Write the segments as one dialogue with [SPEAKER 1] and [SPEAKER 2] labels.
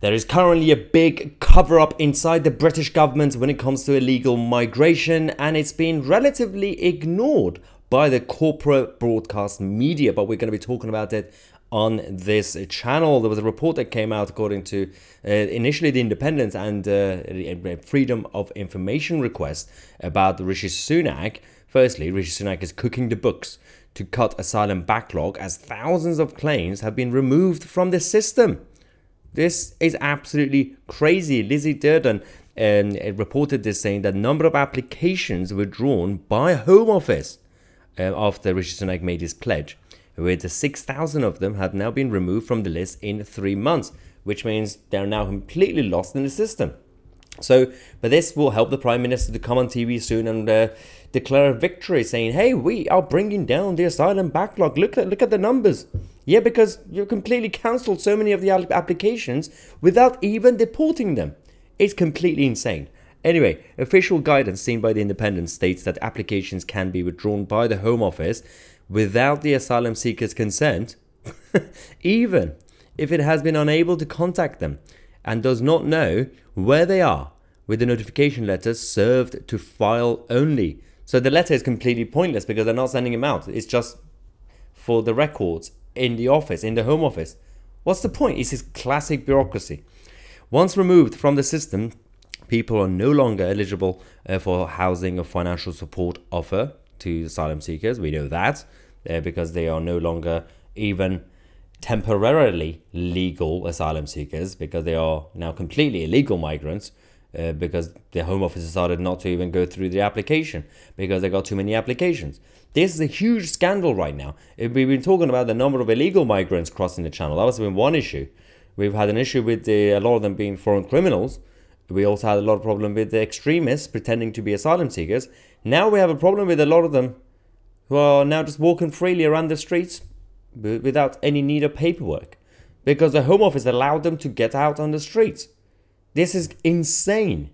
[SPEAKER 1] There is currently a big cover-up inside the British government when it comes to illegal migration, and it's been relatively ignored by the corporate broadcast media, but we're going to be talking about it on this channel. There was a report that came out according to initially the Independent and Freedom of Information request about Rishi Sunak. Firstly, Rishi Sunak is cooking the books to cut asylum backlog as thousands of claims have been removed from the system. This is absolutely crazy. Lizzie Durden reported this, saying that number of applications withdrawn by Home Office after Rishi Sunak made his pledge, with 6,000 of them have now been removed from the list in 3 months, which means they're now completely lost in the system. So, but this will help the Prime Minister to come on TV soon and declare a victory, saying, hey, we are bringing down the asylum backlog. Look at the numbers. Yeah, because you completely cancelled so many of the applications without even deporting them. It's completely insane. Anyway, official guidance seen by the Independent states that applications can be withdrawn by the Home Office without the asylum seeker's consent, even if it has been unable to contact them and does not know where they are, with the notification letter served to file only. So the letter is completely pointless because they're not sending them out. It's just for the records in the office, in the Home Office. What's the point? It's this classic bureaucracy. Once removed from the system, people are no longer eligible for housing or financial support offer to asylum seekers. We know that because they are no longer even temporarily legal asylum seekers, because they are now completely illegal migrants, because the Home Office decided not to even go through the application because they got too many applications. This is a huge scandal right now. We've been talking about the number of illegal migrants crossing the channel. That was been one issue. We've had an issue with a lot of them being foreign criminals. We also had a lot of problem with the extremists pretending to be asylum seekers. Now we have a problem with a lot of them who are now just walking freely around the streets without any need of paperwork, because the Home Office allowed them to get out on the streets. This is insane.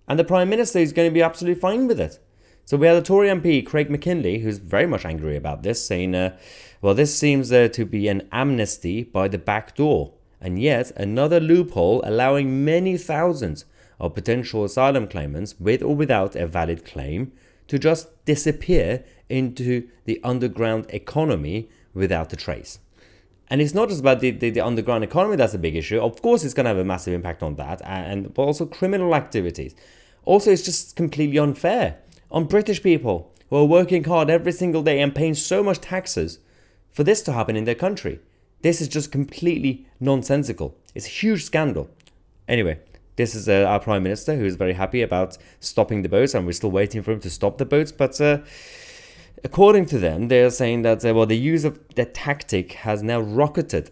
[SPEAKER 1] And the Prime Minister is going to be absolutely fine with it. So we had a Tory MP, Craig McKinley, who's very much angry about this, saying, well, this seems to be an amnesty by the back door, and yet another loophole allowing many thousands of potential asylum claimants, with or without a valid claim, to just disappear into the underground economy without a trace. And it's not just about the underground economy that's a big issue. Of course, it's going to have a massive impact on that, but also criminal activities. Also, it's just completely unfair on British people who are working hard every single day and paying so much taxes for this to happen in their country. This is just completely nonsensical. It's a huge scandal. Anyway, this is our Prime Minister, who is very happy about stopping the boats, and we're still waiting for him to stop the boats. But according to them, they're saying that well, the use of the tactic has now rocketed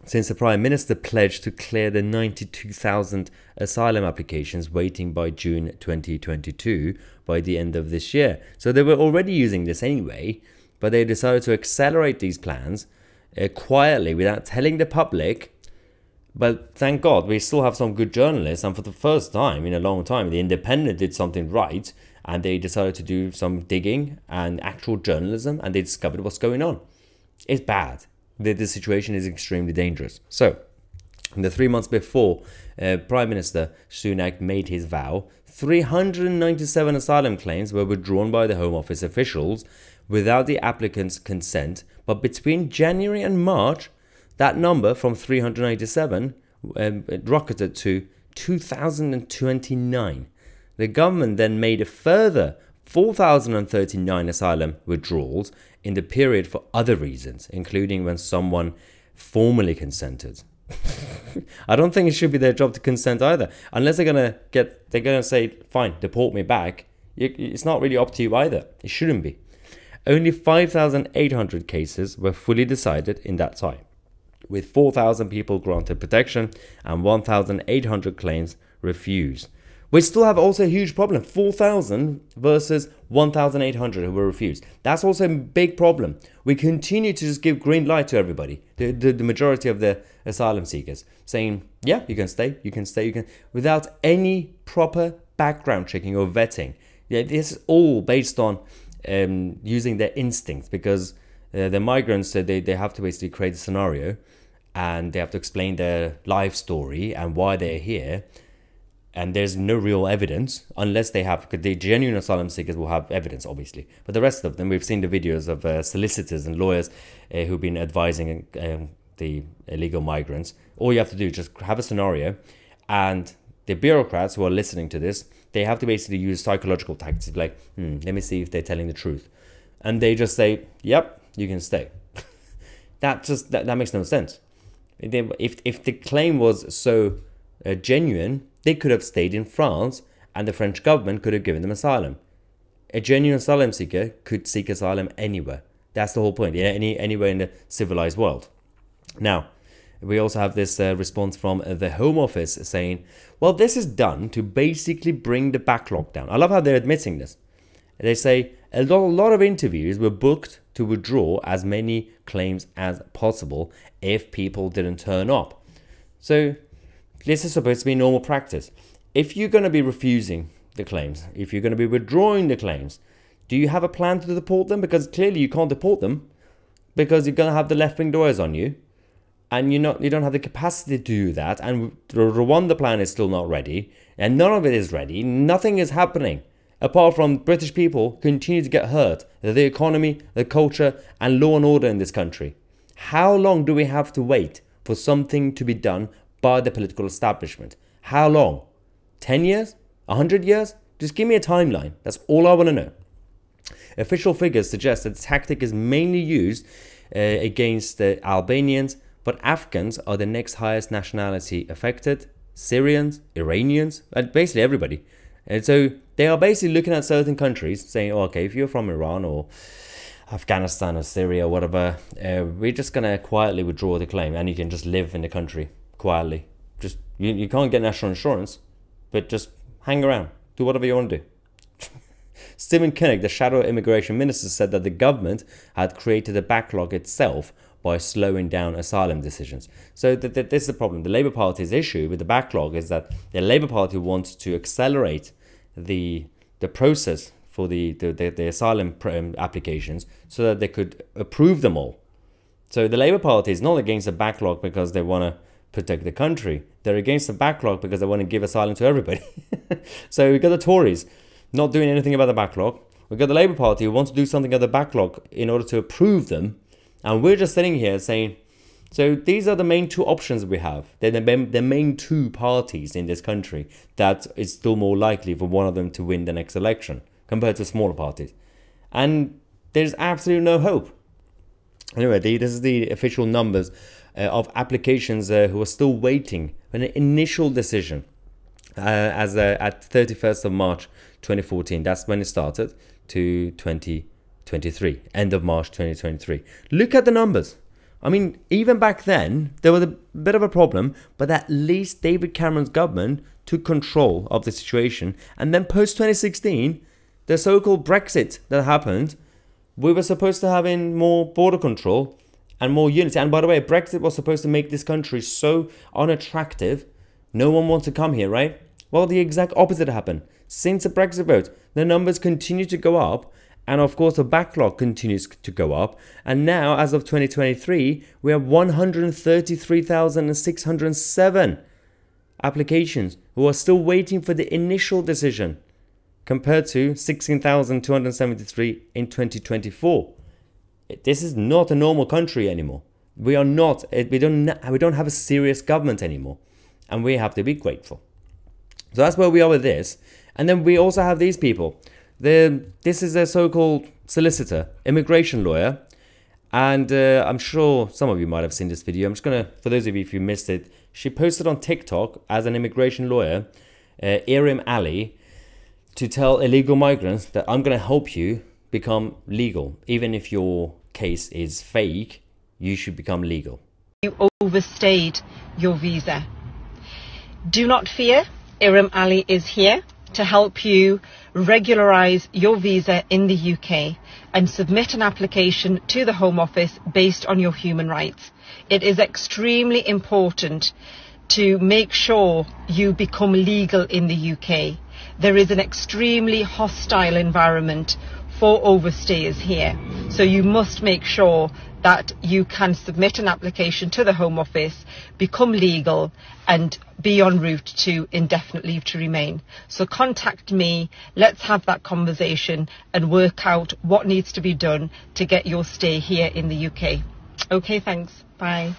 [SPEAKER 1] since the Prime Minister pledged to clear the 92,000 asylum applications waiting by June 2022 by the end of this year. So they were already using this anyway, but they decided to accelerate these plans quietly without telling the public. But thank God we still have some good journalists, and for the first time in a long time, the Independent did something right, and they decided to do some digging and actual journalism, and they discovered what's going on. It's bad. The situation is extremely dangerous. So, in the 3 months before Prime Minister Sunak made his vow, 397 asylum claims were withdrawn by the Home Office officials without the applicant's consent. But between January and March, that number from 397 rocketed to 2,029. The government then made a further 4,039 asylum withdrawals in the period for other reasons, including when someone formally consented. I don't think it should be their job to consent either, unless they're gonna say, fine, deport me back. It's not really up to you either. It shouldn't be. Only 5,800 cases were fully decided in that time, with 4,000 people granted protection and 1,800 claims refused. We still have also a huge problem, 4,000 versus 1,800 who were refused. That's also a big problem. We continue to just give green light to everybody, the majority of the asylum seekers, saying, yeah, you can stay, without any proper background checking or vetting. Yeah, this is all based on using their instincts, because the migrants, they have to basically create a scenario and they have to explain their life story and why they're here, and there's no real evidence unless they have, because the genuine asylum seekers will have evidence, obviously. But the rest of them, we've seen the videos of solicitors and lawyers who've been advising the illegal migrants. All you have to do is just have a scenario, and the bureaucrats who are listening to this, they have to basically use psychological tactics like, let me see if they're telling the truth. And they just say, yep, you can stay. that makes no sense. If the claim was so genuine, they could have stayed in France and the French government could have given them asylum. A genuine asylum seeker could seek asylum anywhere. That's the whole point, anywhere in the civilized world. Now, we also have this response from the Home Office saying, well, this is done to basically bring the backlog down. I love how they're admitting this. They say a lot of interviews were booked to withdraw as many claims as possible if people didn't turn up. So this is supposed to be normal practice. If you're going to be refusing the claims, if you're going to be withdrawing the claims, do you have a plan to deport them? Because clearly you can't deport them because you're going to have the left-wing lawyers on you, and you don't have the capacity to do that. And the Rwanda plan is still not ready, and none of it is ready. Nothing is happening apart from British people continue to get hurt, the economy, the culture, and law and order in this country. How long do we have to wait for something to be done by the political establishment? How long? 10 years? 100 years? Just give me a timeline. That's all I want to know. Official figures suggest that the tactic is mainly used against the Albanians, but Afghans are the next highest nationality affected. Syrians, Iranians, and basically everybody. And so they are basically looking at certain countries saying, oh, okay, if you're from Iran or Afghanistan or Syria or whatever, we're just going to quietly withdraw the claim and you can just live in the country quietly. Just you can't get national insurance, but just hang around, do whatever you want to do. Stephen Kinnock, the shadow immigration minister, said that the government had created a backlog itself by slowing down asylum decisions. So this is the problem. The Labour Party's issue with the backlog is that the Labour Party wants to accelerate the process for the asylum applications so that they could approve them all. So the Labour Party is not against the backlog because they want to protect the country. They're against the backlog because they want to give asylum to everybody. So we've got the Tories not doing anything about the backlog. We've got the Labour Party who wants to do something about the backlog in order to approve them. And we're just sitting here saying, so these are the main two options we have. They're the main two parties in this country that it's still more likely for one of them to win the next election compared to smaller parties. And there's absolutely no hope. Anyway, this is the official numbers of applications who are still waiting for an initial decision at 31st of March 2014. That's when it started, to 2023, end of March 2023. Look at the numbers. I mean, even back then, there was a bit of a problem, but at least David Cameron's government took control of the situation. And then post-2016, the so-called Brexit that happened, we were supposed to have in more border control and more unity. And by the way, Brexit was supposed to make this country so unattractive. No one wants to come here, right? Well, the exact opposite happened. Since the Brexit vote, the numbers continue to go up. And of course, the backlog continues to go up. And now, as of 2023, we have 133,607 applications who are still waiting for the initial decision, compared to 16,273 in 2024. This is not a normal country anymore. We are not. We don't have a serious government anymore, and we have to be grateful. So that's where we are with this. And then we also have these people. This is a so-called solicitor, immigration lawyer, and I'm sure some of you might have seen this video. I'm just gonna, for those of you if you missed it, she posted on TikTok as an immigration lawyer, Irim Ali, to tell illegal migrants that I'm gonna help you become legal. Even if your case is fake, you should become legal.
[SPEAKER 2] You overstayed your visa. Do not fear, Irim Ali is here to help you regularize your visa in the UK and submit an application to the Home Office based on your human rights. It is extremely important to make sure you become legal in the UK. There is an extremely hostile environment for overstayers here. So you must make sure that you can submit an application to the Home Office, become legal and be en route to indefinite leave to remain. So contact me, let's have that conversation and work out what needs to be done to get your stay here in the UK. Okay, thanks. Bye.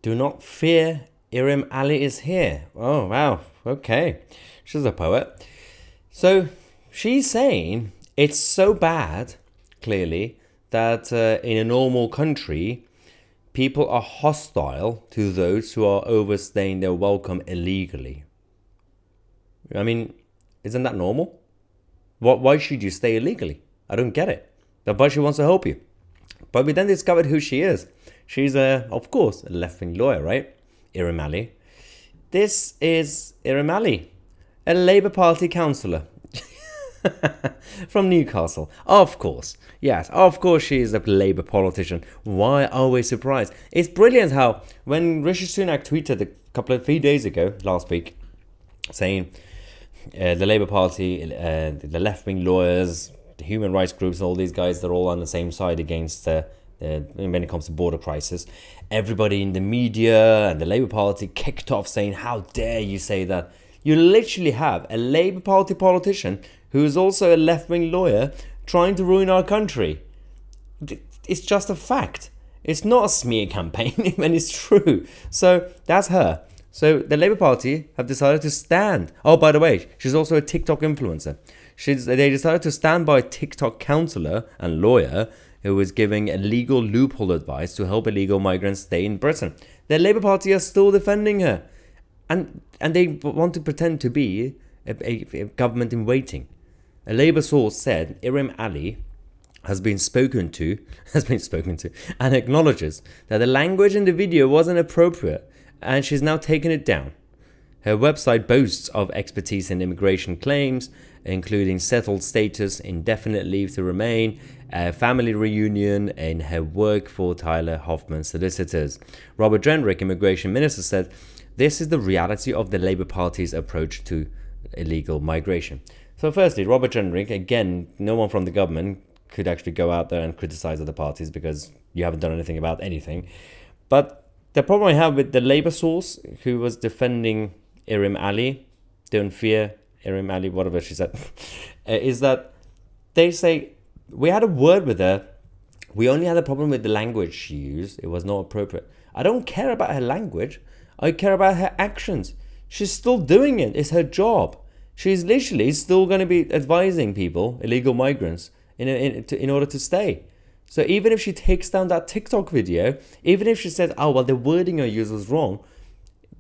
[SPEAKER 1] Do not fear, Irim Ali is here. Oh, wow. Okay. She's a poet. So she's saying it's so bad, clearly, that in a normal country, people are hostile to those who are overstaying their welcome illegally. I mean, isn't that normal? Why should you stay illegally? I don't get it. But she wants to help you. But we then discovered who she is. She's, of course, a left-wing lawyer, right? Irim Ali. This is Irim Ali, a Labour Party councillor. From Newcastle. Of course. Yes, of course she is a Labour politician. Why are we surprised? It's brilliant how when Rishi Sunak tweeted a few days ago, last week, saying the Labour Party, the left-wing lawyers, the human rights groups, all these guys, they're all on the same side against when it comes to border crisis. Everybody in the media and the Labour Party kicked off saying, how dare you say that? You literally have a Labour Party politician who is also a left-wing lawyer trying to ruin our country. It's just a fact. It's not a smear campaign when it's true. So that's her. So the Labour Party have decided to stand. Oh, by the way, she's also a TikTok influencer. They decided to stand by a TikTok counsellor and lawyer who was giving a legal loophole advice to help illegal migrants stay in Britain. The Labour Party are still defending her. And they want to pretend to be a government in waiting. A Labour source said Irim Ali has been spoken to and acknowledges that the language in the video wasn't appropriate and she's now taken it down. Her website boasts of expertise in immigration claims, including settled status, indefinite leave to remain, a family reunion, and her work for Tyler Hoffman solicitors. Robert Jenrick, immigration minister, said, "This is the reality of the Labour Party's approach to illegal migration." So firstly, Robert Jenrick, again, no one from the government could actually go out there and criticize other parties because you haven't done anything about anything. But the problem I have with the Labour source who was defending Irim Ali, don't fear Irim Ali, whatever she said, is that they say, we had a word with her, we only had a problem with the language she used, it was not appropriate. I don't care about her language, I care about her actions. She's still doing it, it's her job. She's literally still going to be advising people, illegal migrants, in order to stay. So even if she takes down that TikTok video, even if she says, oh, well, the wording I used was wrong,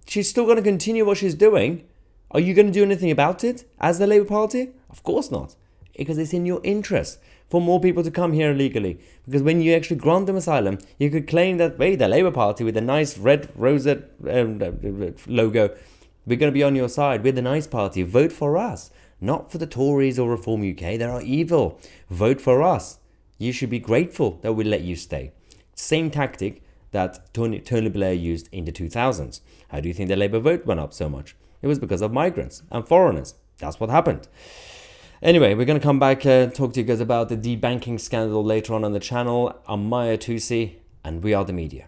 [SPEAKER 1] she's still going to continue what she's doing. Are you going to do anything about it as the Labour Party? Of course not. Because it's in your interest for more people to come here illegally. Because when you actually grant them asylum, you could claim that, wait, the Labour Party with the nice red rosette logo, we're going to be on your side. We're the nice party. Vote for us. Not for the Tories or Reform UK. They are evil. Vote for us. You should be grateful that we let you stay. Same tactic that Tony Blair used in the 2000s. How do you think the Labour vote went up so much? It was because of migrants and foreigners. That's what happened. Anyway, we're going to come back and talk to you guys about the debanking scandal later on the channel. I'm Mahyar Tousi, and we are the media.